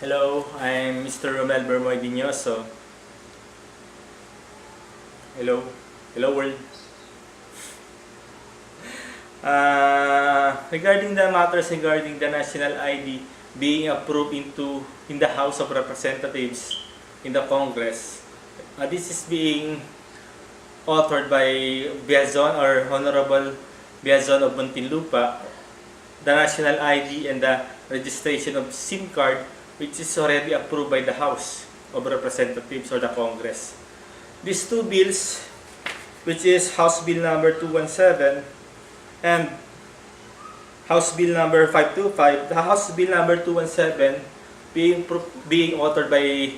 Hello, I'm Mr. Romel Bermoy-Dinyoso. Hello. Hello world. Regarding the matters regarding the national ID being approved in the House of Representatives in the Congress, this is being authored by Biazon or Honorable Biazon of Muntinlupa, the national ID and the registration of SIM card, which is already approved by the House of Representatives or the Congress. These two bills, which is House Bill number 217 and House Bill number 525, the House Bill number 217 being authored by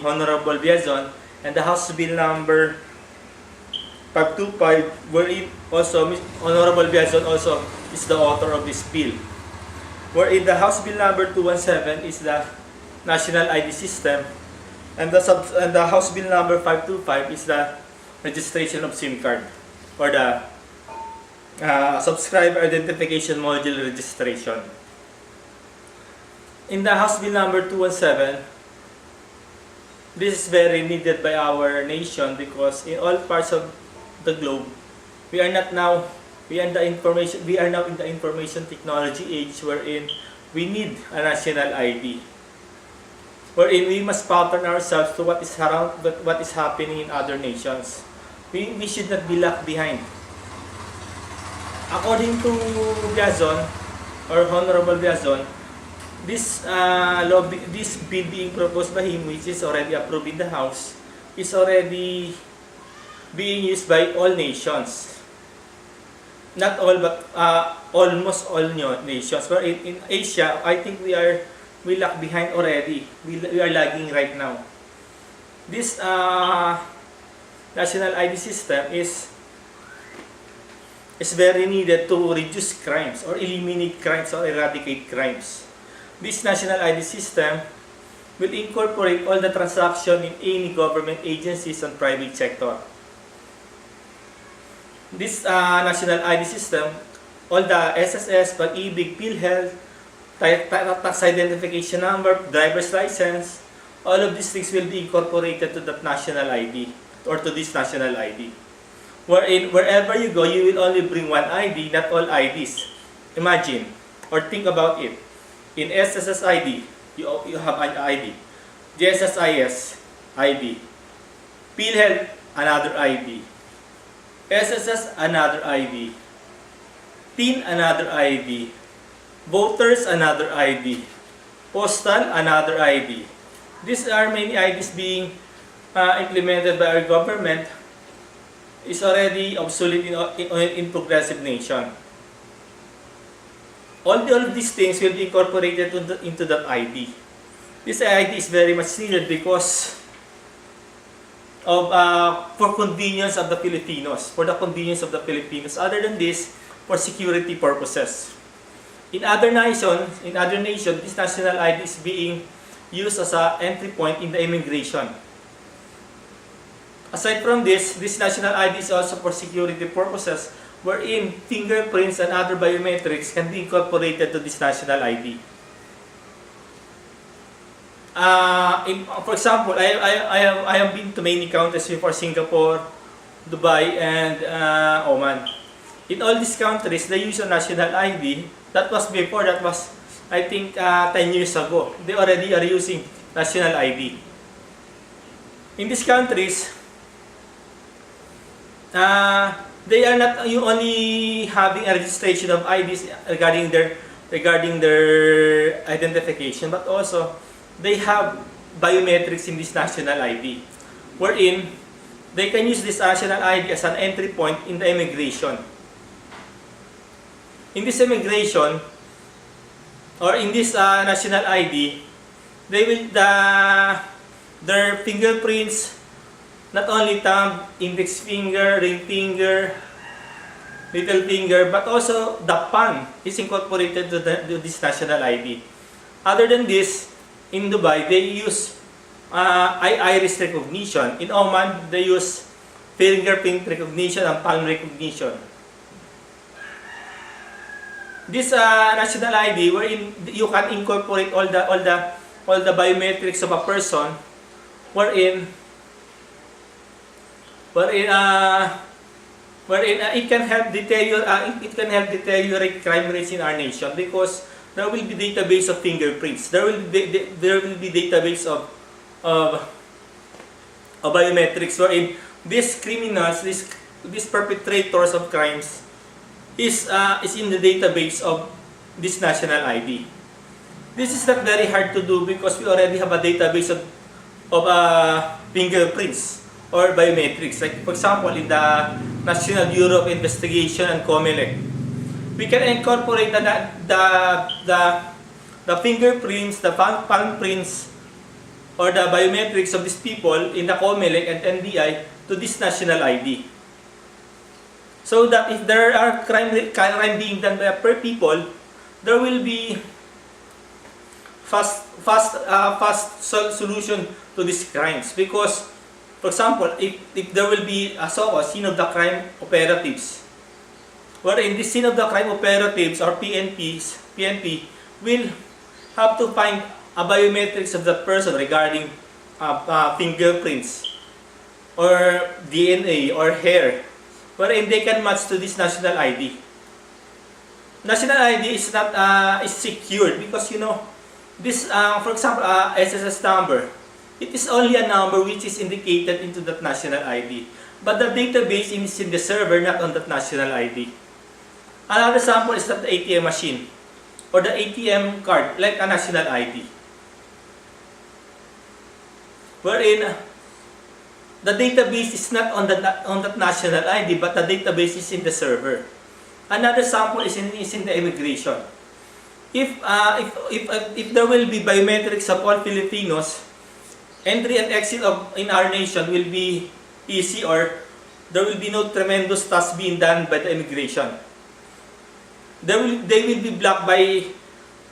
Honorable Biazon, and the House Bill number 525, wherein also Honorable Biazon also is the author of this bill. Wherein the House Bill number 217 is the national ID system, and the House Bill number 525 is the registration of SIM card or the subscriber identification module registration. In the House Bill number 217, this is very needed by our nation because in all parts of the globe, we are now in the information technology age wherein we need a national ID. Wherein we must pattern ourselves to what is happening in other nations. We should not be left behind. According to Biazon or Honorable Biazon, this bill being proposed by him, which is already approved in the House, is already being used by all nations. Not all, but almost all nations. But in Asia, I think we lag behind already. We are lagging right now. This national ID system is very needed to reduce crimes or eliminate crimes or eradicate crimes. This national ID system will incorporate all the transactions in any government agencies and private sector. This national ID system, all the SSS, pag-ibig, PhilHealth, tax identification number, driver's license, all of these things will be incorporated to that national ID or to this national ID. Wherein, wherever you go, you will only bring one ID, not all IDs. Imagine or think about it. In SSS ID, you have an ID. GSSIS ID. PhilHealth, another ID. SSS, another ID. TIN, another ID. Voters, another ID. Postal, another ID. These are many IDs being implemented by our government. Is already obsolete in progressive nation. All of these things will be incorporated into that ID. This ID is very much needed because of for convenience of the Filipinos, for the convenience of the Filipinos. Other than this, for security purposes. In other nations, this national ID is being used as an entry point in the immigration. Aside from this national ID is also for security purposes, wherein fingerprints and other biometrics can be incorporated to this national ID. For example, I have been to many countries before: Singapore, Dubai, and Oman. In all these countries, they use a national ID. That was I think 10 years ago. They already are using national ID. In these countries, they are not only having a registration of IDs regarding their identification, but also they have biometrics in this national ID, wherein they can use this national ID as an entry point in the immigration. In this immigration, or in this national ID, they will their fingerprints, not only thumb, index finger, ring finger, little finger, but also the palm is incorporated to this national ID. Other than this, in Dubai, they use iris recognition. In Oman, they use fingerprint recognition and palm recognition. this national ID wherein you can incorporate all the biometrics of a person, wherein it can help deteriorate crime rates in our nation, because there will be database of fingerprints, there will be database of biometrics, wherein these criminals, these perpetrators of crimes is in the database of this national ID. This is not very hard to do because we already have a database of fingerprints or biometrics. Like for example, in the National Bureau of Investigation and COMELEC, we can incorporate the fingerprints, the palm prints, or the biometrics of these people in the COMELEC and NBI to this national ID. So that if there are crime being done by per people, there will be fast solution to these crimes. Because, for example, if there will be a scene of the crime operatives, wherein the scene of the crime operatives or PNP will have to find a biometrics of that person regarding fingerprints or DNA or hair, wherein they can match to this national ID. National ID is not is secured because, you know, this for example, SSS number, it is only a number which is indicated into that national ID, but the database is in the server, not on that national ID. Another example is that the ATM machine or the ATM card, like a national ID, wherein the database is not on that national ID, but the database is in the server. Another example is in the immigration. If there will be biometrics of all Filipinos, entry and exit in our nation will be easy, or there will be no tremendous task being done by the immigration. They will be blocked by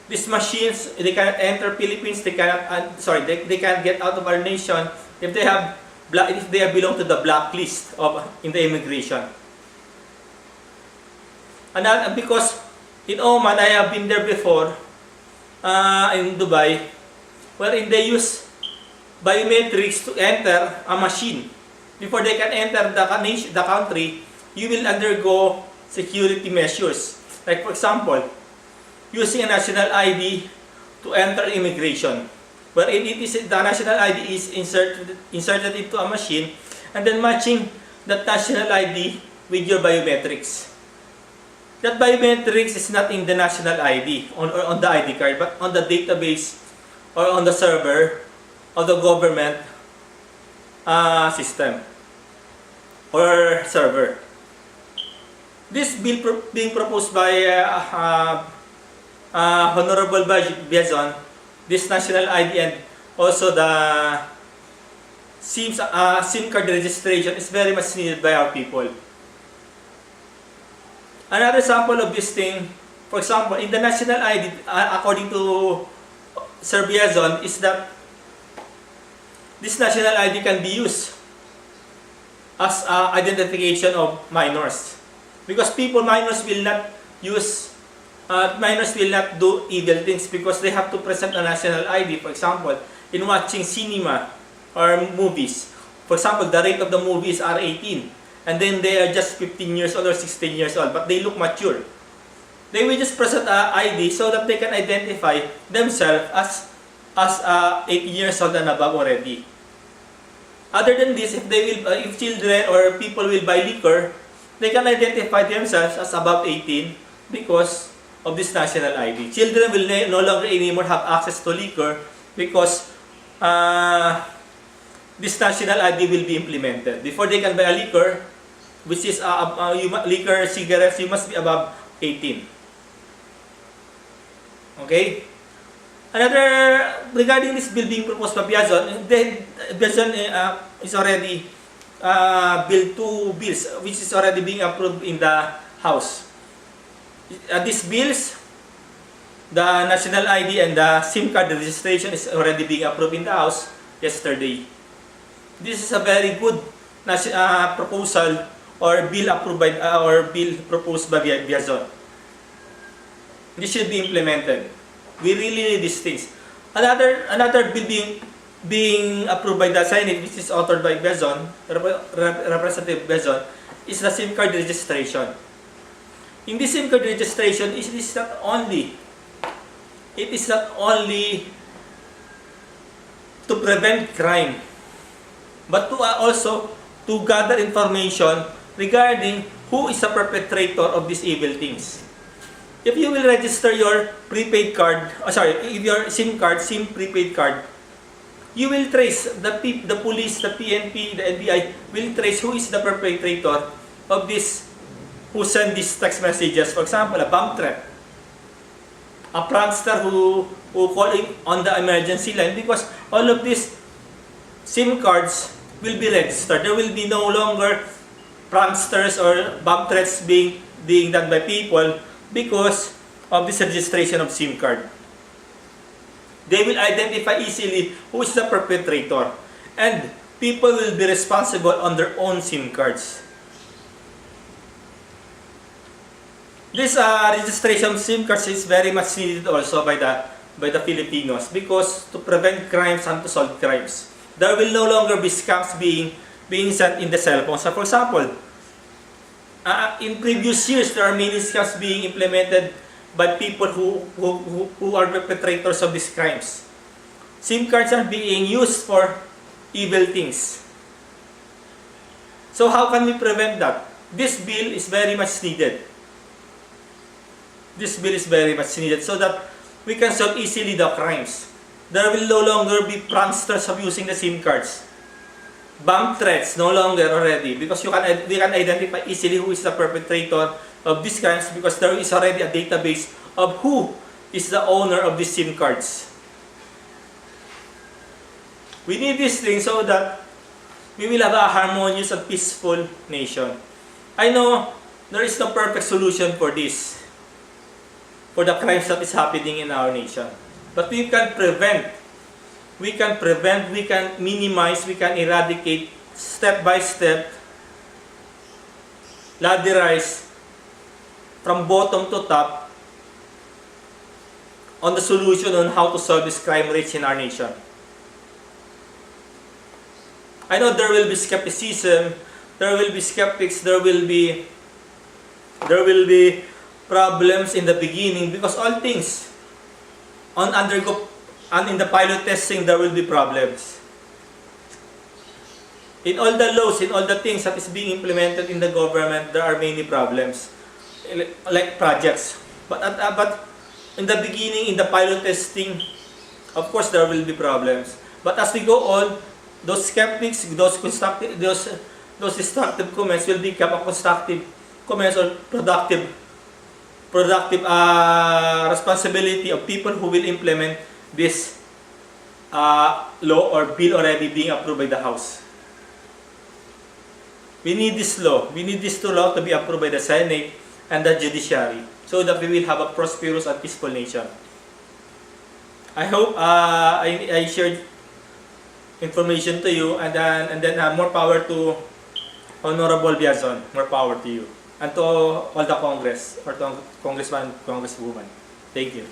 these machines. They cannot enter Philippines. They can't get out of our nation if they belong to the blacklist in the immigration. And because in Oman, I have been there before, in Dubai, wherein they use biometrics to enter a machine. Before they can enter the country, you will undergo security measures. Like for example, using a national ID to enter immigration, wherein the national ID is inserted into a machine, and then matching that national ID with your biometrics. That biometrics is not in the national ID or on the ID card, but on the database or on the server of the government system or server. This bill being proposed by Honorable Biazon, this national ID and also the SIM card registration is very much needed by our people. Another example of this thing, for example, in the national ID, according to Sir Biazon, is that this national ID can be used as identification of minors. Because minors will not do evil things because they have to present a national ID. For example, in watching cinema or movies, for example, the rate of the movies are 18, and then they are just 15 years old or 16 years old, but they look mature. They will just present an ID so that they can identify themselves as 18 years old and above already. Other than this, if children or people will buy liquor, they can identify themselves as above 18 because of this national ID. Children will no longer anymore have access to liquor because this national ID will be implemented. Before they can buy a liquor, which is liquor, cigarettes, you must be above 18. Okay? Regarding this bill being proposed by Biazon, Biazon is already built 2 bills which is already being approved in the House. These bills, the national ID and the SIM card registration, is already being approved in the House yesterday. This is a very good proposal or bill approved by bill proposed by Biazon. This should be implemented. We really need these things. Another bill being approved by the Senate, which is authored by Biazon, Representative Biazon, is the SIM card registration. In this SIM card registration, it is not only to prevent crime, but to also to gather information regarding who is the perpetrator of these evil things. If you will register your prepaid card, if your SIM prepaid card, you will trace the police, the PNP, the NBI will trace who is the perpetrator of this, who send these text messages. For example, a bomb threat, a prankster who calling on the emergency line, because all of these SIM cards will be registered. There will be no longer pranksters or bomb threats being done by people because of this registration of SIM card. They will identify easily who is the perpetrator, and people will be responsible on their own SIM cards. This registration of SIM cards is very much needed also by the Filipinos, because to prevent crimes and to solve crimes. There will no longer be scams being sent in the cell phone. So for example, in previous years, there are many scams being implemented by people who are perpetrators of these crimes. SIM cards are being used for evil things. So how can we prevent that? This bill is very much needed. This bill is very much needed so that we can solve easily the crimes. There will no longer be pranksters abusing the SIM cards. Bomb threats, no longer already, because we can identify easily who is the perpetrator of these crimes, because there is already a database of who is the owner of these SIM cards. We need these things so that we will have a harmonious and peaceful nation. I know there is no perfect solution for this, for the crimes that is happening in our nation. But we can prevent, we can minimize, we can eradicate step by step, ladderize from bottom to top on the solution on how to solve this crime rates in our nation. I know there will be skepticism, there will be skeptics, there will be problems in the beginning, because all things and in the pilot testing there will be problems. In all the laws, in all the things that is being implemented in the government, there are many problems, like projects. But in the beginning, in the pilot testing, of course there will be problems. But as we go on, those skeptics, those destructive comments will become a constructive comments or productive responsibility of people who will implement this law or bill already being approved by the House. We need this law. We need this law to be approved by the Senate and the Judiciary so that we will have a prosperous and peaceful nation. I hope I shared information to you, and then more power to Honorable Biazon. More power to you. And to all the Congress, or to Congressman, Congresswoman. Thank you.